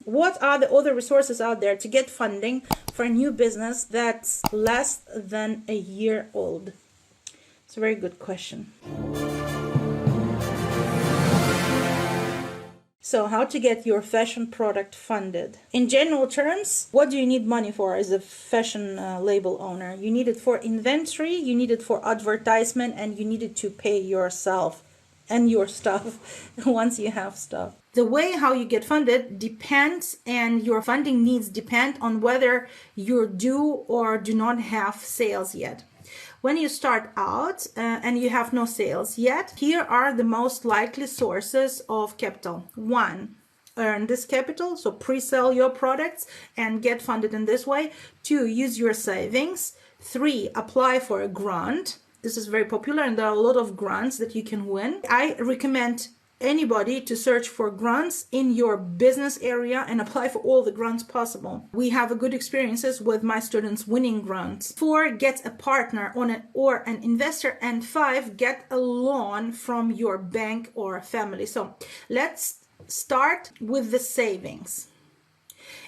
what are the other resources out there to get funding for a new business that's less than a year old? It's a very good question. So how to get your fashion product funded? In general terms, what do you need money for as a fashion label owner? You need it for inventory, you need it for advertisement, and you need it to pay yourself and your stuff once you have stuff. The way how you get funded depends, and your funding needs depend on whether you do or do not have sales yet. When you start out and you have no sales yet, here are the most likely sources of capital. 1, earn this capital, so pre-sell your products and get funded in this way. 2, use your savings. 3, apply for a grant. This is very popular and there are a lot of grants that you can win. I recommend anybody to search for grants in your business area and apply for all the grants possible. We have a good experiences with my students winning grants. 4, get a partner on it or an investor. And 5, get a loan from your bank or family. So let's start with the savings.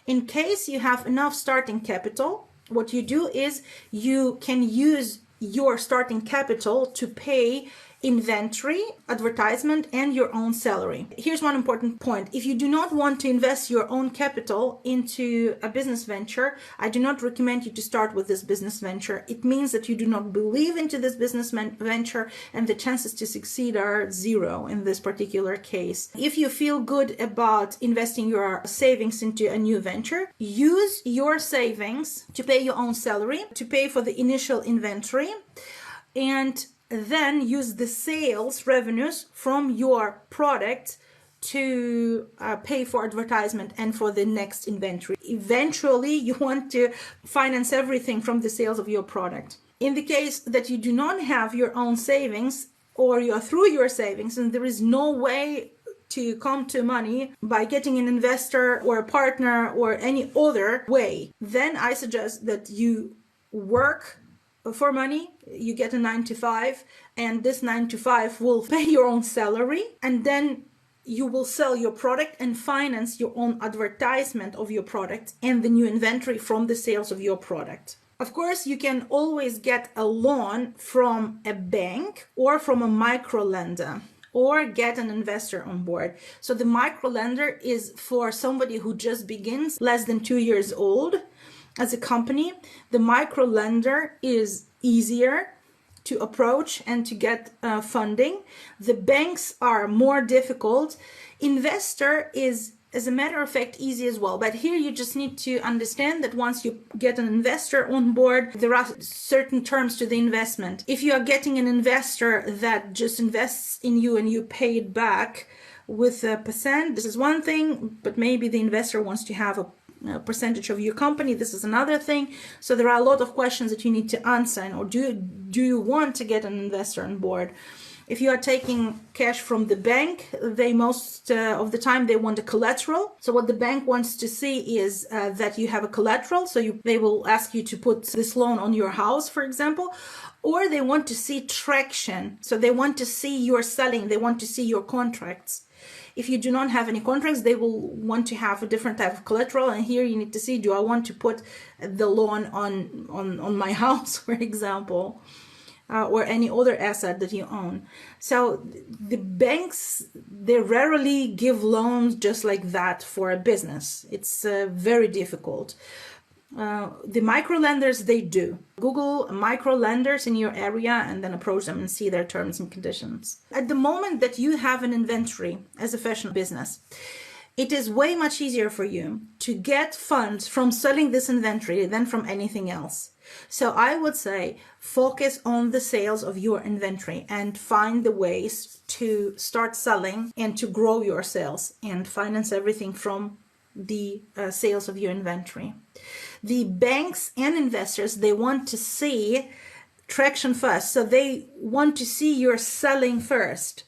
In case you have enough starting capital, what you do is you can use your starting capital to pay inventory, advertisement, and your own salary. Here's one important point. If you do not want to invest your own capital into a business venture, I do not recommend you to start with this business venture. It means that you do not believe into this business venture, and the chances to succeed are 0 in this particular case. If you feel good about investing your savings into a new venture, use your savings to pay your own salary, to pay for the initial inventory, and then use the sales revenues from your product to pay for advertisement and for the next inventory. Eventually, you want to finance everything from the sales of your product. In the case that you do not have your own savings, or you're through your savings and there is no way to come to money by getting an investor or a partner or any other way, then I suggest that you work for money. You get a 9-to-5, and this 9-to-5 will pay your own salary, and then you will sell your product and finance your own advertisement of your product and the new inventory from the sales of your product. Of course, you can always get a loan from a bank or from a micro lender, or get an investor on board. So the micro lender is for somebody who just begins, less than 2 years old. As a company, the micro lender is easier to approach and to get funding. The banks are more difficult. Investor is, as a matter of fact, easy as well. But here you just need to understand that once you get an investor on board, there are certain terms to the investment. If you are getting an investor that just invests in you and you pay it back with a percent, this is one thing, but maybe the investor wants to have a percentage of your company. This is another thing. So there are a lot of questions that you need to answer. Or do you want to get an investor on board? If you are taking cash from the bank, they most of the time they want a collateral. So what the bank wants to see is that you have a collateral. So they will ask you to put this loan on your house, for example, or they want to see traction. So they want to see your selling. They want to see your contracts. If you do not have any contracts, they will want to have a different type of collateral. And here you need to see, do I want to put the loan on my house, for example, or any other asset that you own. So the banks, they rarely give loans just like that for a business. It's very difficult. The micro lenders, they do. Google micro lenders in your area and then approach them and see their terms and conditions. At the moment that you have an inventory as a fashion business, it is way much easier for you to get funds from selling this inventory than from anything else. So I would say focus on the sales of your inventory and find the ways to start selling and to grow your sales and finance everything from the sales of your inventory. The banks and investors, they want to see traction first. So they want to see your selling first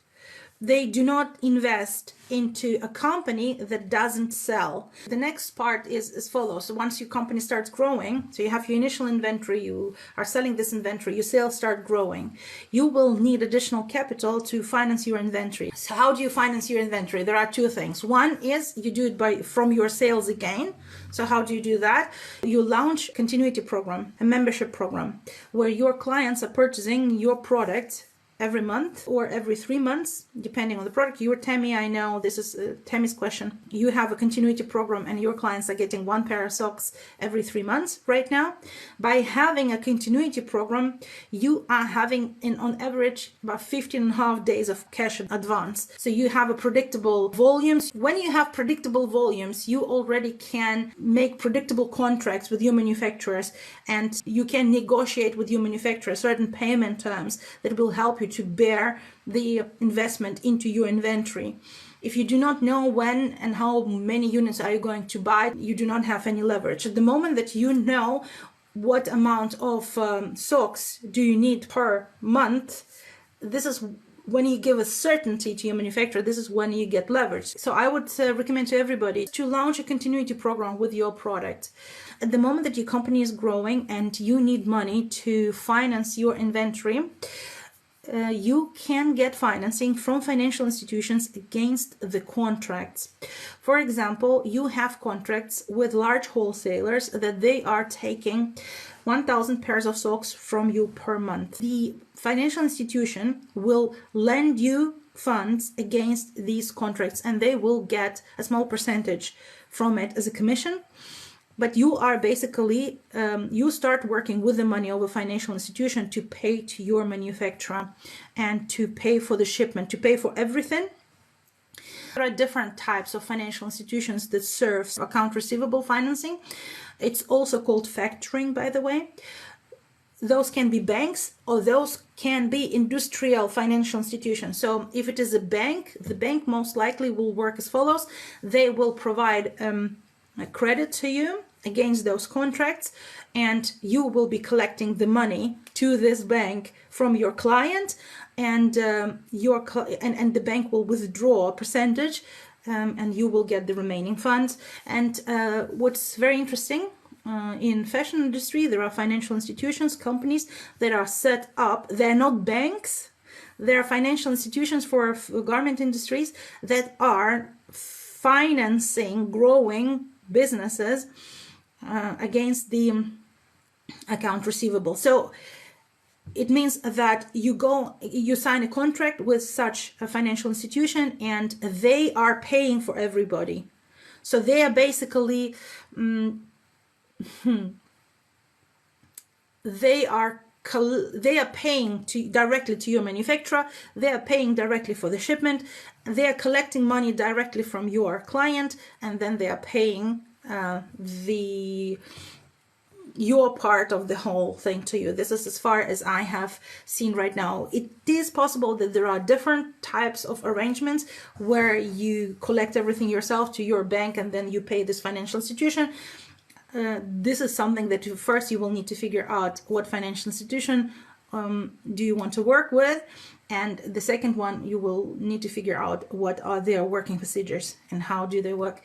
They do not invest into a company that doesn't sell. The next part is as follows. So once your company starts growing, so you have your initial inventory, you are selling this inventory, your sales start growing, you will need additional capital to finance your inventory. So how do you finance your inventory? There are two things. One is you do it from your sales again. So how do you do that? You launch a continuity program, a membership program, where your clients are purchasing your product every month or every 3 months, depending on the product. You're Tammy, I know this is Tammy's question. You have a continuity program and your clients are getting 1 pair of socks every 3 months right now. By having a continuity program, you are having on average about 15.5 days of cash advance. So you have a predictable volumes. When you have predictable volumes, you already can make predictable contracts with your manufacturers, and you can negotiate with your manufacturer certain payment terms that will help you to bear the investment into your inventory. If you do not know when and how many units are you going to buy, you do not have any leverage. At the moment that you know what amount of socks do you need per month, this is when you give a certainty to your manufacturer, this is when you get leverage. So I would recommend to everybody to launch a continuity program with your product. At the moment that your company is growing and you need money to finance your inventory, you can get financing from financial institutions against the contracts. For example, you have contracts with large wholesalers that they are taking 1,000 pairs of socks from you per month. The financial institution will lend you funds against these contracts, and they will get a small percentage from it as a commission. But you are basically, you start working with the money of a financial institution to pay to your manufacturer and to pay for the shipment, to pay for everything. There are different types of financial institutions that serve account receivable financing. It's also called factoring, by the way. Those can be banks or those can be industrial financial institutions. So if it is a bank, the bank most likely will work as follows. They will provide a credit to you against those contracts, and you will be collecting the money to this bank from your client, and the bank will withdraw a percentage, and you will get the remaining funds. And what's very interesting, in fashion industry, there are financial institutions, companies that are set up. They're not banks. They're financial institutions for garment industries that are financing growing businesses against the account receivable. So it means that you sign a contract with such a financial institution and they are paying for everybody. So they are basically they are paying directly to your manufacturer. They are paying directly for the shipment. They are collecting money directly from your client, and then they are paying your part of the whole thing to you. This is as far as I have seen right now. It is possible that there are different types of arrangements where you collect everything yourself to your bank and then you pay this financial institution. This is something that first you will need to figure out what financial institution do you want to work with, and the second one you will need to figure out what are their working procedures and how do they work.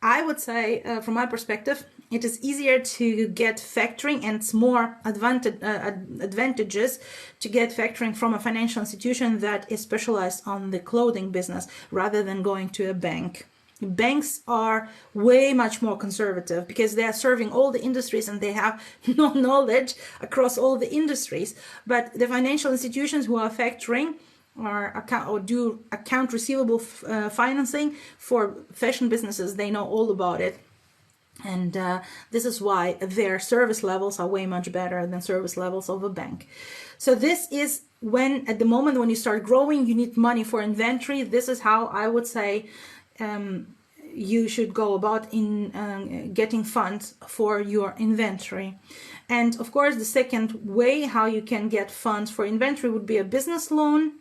I would say, from my perspective, it is easier to get factoring, and it's more advantageous to get factoring from a financial institution that is specialized on the clothing business rather than going to a bank. Banks are way much more conservative because they are serving all the industries and they have no knowledge across all the industries. But the financial institutions who are factoring or do account receivable financing for fashion businesses, they know all about it. And this is why their service levels are way much better than service levels of a bank. So this is when, at the moment when you start growing, you need money for inventory. This is how I would say you should go about in getting funds for your inventory. And of course, the second way how you can get funds for inventory would be a business loan.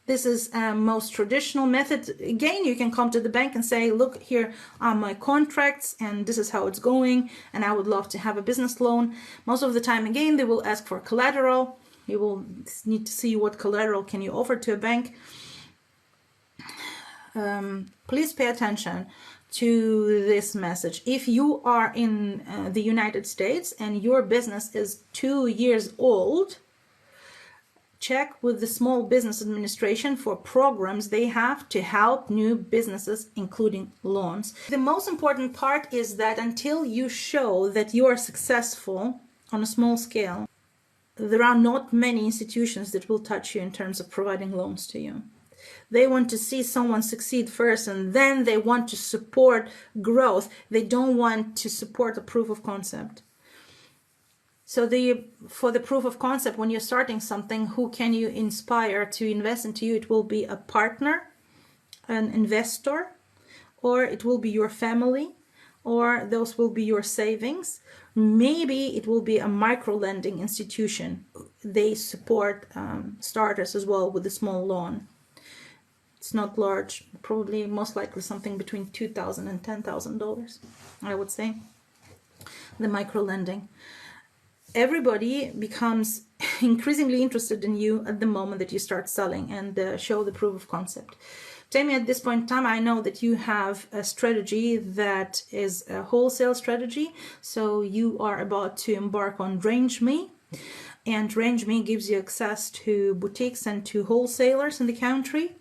This is a most traditional method. Again, you can come to the bank and say, look, here are my contracts and this is how it's going, and I would love to have a business loan. Most of the time, again, they will ask for collateral. You will need to see what collateral can you offer to a bank. please pay attention to this message. If you are in the United States and your business is 2 years old, check with the Small Business Administration for programs they have to help new businesses, including loans. The most important part is that until you show that you are successful on a small scale, there are not many institutions that will touch you in terms of providing loans to you. They want to see someone succeed first, and then they want to support growth. They don't want to support a proof of concept. So for the proof of concept, when you're starting something, who can you inspire to invest into you? It will be a partner, an investor, or it will be your family, or those will be your savings. Maybe it will be a micro-lending institution. They support starters as well with a small loan. It's not large, probably most likely something between $2,000 and $10,000, I would say, the micro-lending. Everybody becomes increasingly interested in you at the moment that you start selling and show the proof of concept. Tammy, at this point in time, I know that you have a strategy that is a wholesale strategy. So you are about to embark on Range Me. And Range Me gives you access to boutiques and to wholesalers in the country.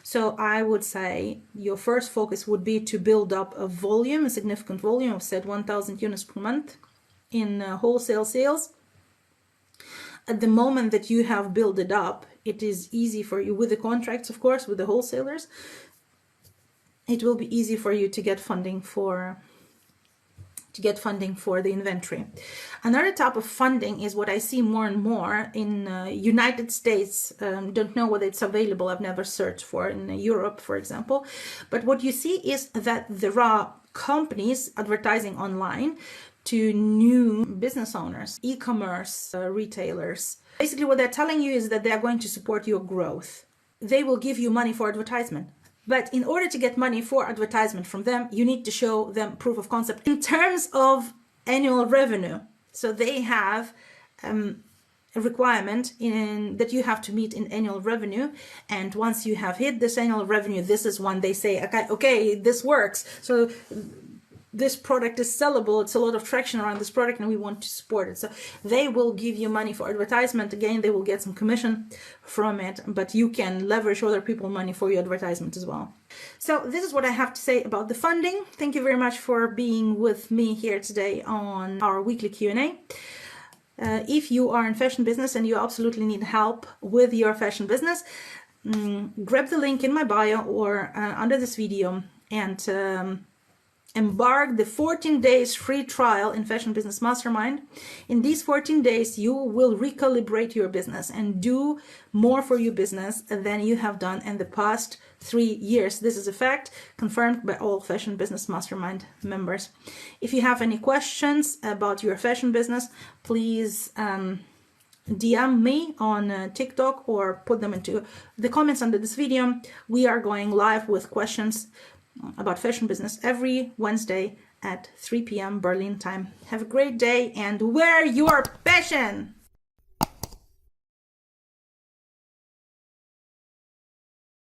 So I would say your first focus would be to build up a volume, a significant volume of, said, 1,000 units per month in wholesale sales. At the moment that you have built it up, it is easy for you with the contracts, of course, with the wholesalers. It will be easy for you to get funding for the inventory. Another type of funding is what I see more and more in United States. Don't know whether it's available. I've never searched for in Europe, for example. But what you see is that there are companies advertising online to new business owners, e-commerce retailers. Basically, what they're telling you is that they are going to support your growth. They will give you money for advertisement. But in order to get money for advertisement from them, you need to show them proof of concept in terms of annual revenue. So they have a requirement that you have to meet in annual revenue. And once you have hit this annual revenue, this is when they say, okay, this works. So this product is sellable. It's a lot of traction around this product and we want to support it. So they will give you money for advertisement. Again, they will get some commission from it, but you can leverage other people's money for your advertisement as well. So this is what I have to say about the funding. Thank you very much for being with me here today on our weekly Q&A. If you are in fashion business and you absolutely need help with your fashion business, grab the link in my bio or under this video and embark the 14 days free trial in Fashion Business Mastermind. In these 14 days, you will recalibrate your business and do more for your business than you have done in the past 3 years. This is a fact confirmed by all Fashion Business Mastermind members. If you have any questions about your fashion business, please DM me on TikTok or put them into the comments under this video. We are going live with questions about fashion business every Wednesday at 3 p.m. Berlin time. Have a great day and wear your passion!